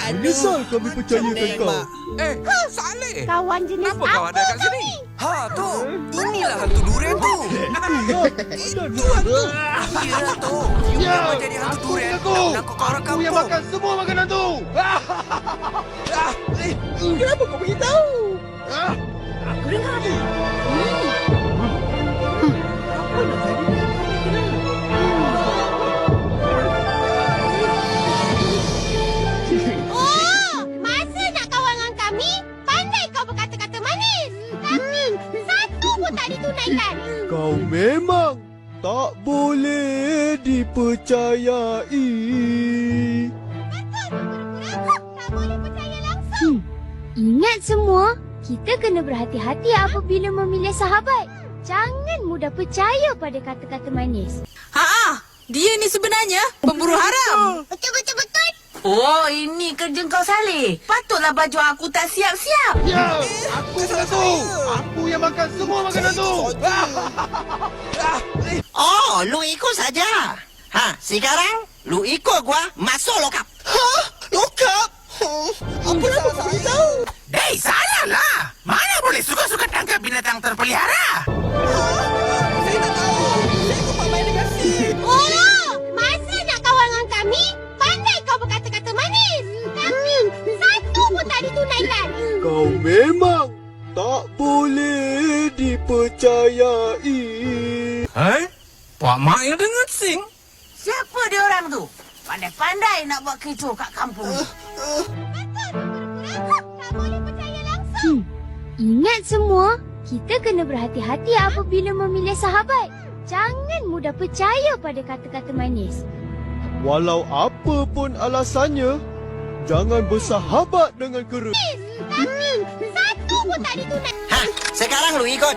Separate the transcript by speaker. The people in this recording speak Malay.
Speaker 1: Menyesal kami percayakan kau.
Speaker 2: Saleh.
Speaker 3: Kawan jenis
Speaker 2: Kenapa kau ada kat sini?
Speaker 4: Ha, tu. Inilah hantu durian tu.
Speaker 1: Itu hantu.
Speaker 4: Ya, tu. You memang jadi hantu durian. Nak kau orang kampung.
Speaker 1: Yang makan semua makanan tu. Kenapa kau beritahu?
Speaker 3: Aku dengar tu.
Speaker 1: Apa nak jadi?
Speaker 3: Oh, masa nak kawan dengan kami, pandai kau berkata-kata manis. Tapi satu pun tak ditunaikan.
Speaker 1: Kau memang tak boleh dipercayai.
Speaker 3: Tak boleh percaya langsung. Ingat semua, kita kena berhati-hati apabila memilih sahabat. Jangan mudah percaya pada kata-kata manis.
Speaker 5: Dia ni sebenarnya pemburu haram.
Speaker 3: Betul-betul.
Speaker 5: Oh, ini kerja kau Saleh. Patutlah baju aku tak siap-siap.
Speaker 1: Ya, aku tu. Aku yang makan semua makanan tu.
Speaker 4: Oh, lu ikut saja. Sekarang lu ikut gua masuk lokap. Lokap? Apa nama kau beritahu?
Speaker 6: Hei, salahlah. Mana boleh suka-suka tangkap binatang terpelihara?
Speaker 4: Saya tak tahu. Saya ikut Pak Baik Negasi.
Speaker 3: Oh, masa nak kawan dengan kami, pandai kau berkata-kata manis. Tapi satu pun tak ditunaikan.
Speaker 1: Kau memang tak boleh dipercayai.
Speaker 6: Hei? Pak Mak yang dengar sing.
Speaker 5: Siapa dia orang tu? Pandai-pandai nak buat kecoh kat kampung.
Speaker 3: Tak boleh percaya langsung. Ingat semua, kita kena berhati-hati apabila memilih sahabat. Jangan mudah percaya pada kata-kata manis.
Speaker 1: Walau apa pun alasannya, jangan bersahabat dengan kera.
Speaker 3: Tapi satu pun tak ditunaikan.
Speaker 4: Sekarang lu ikut.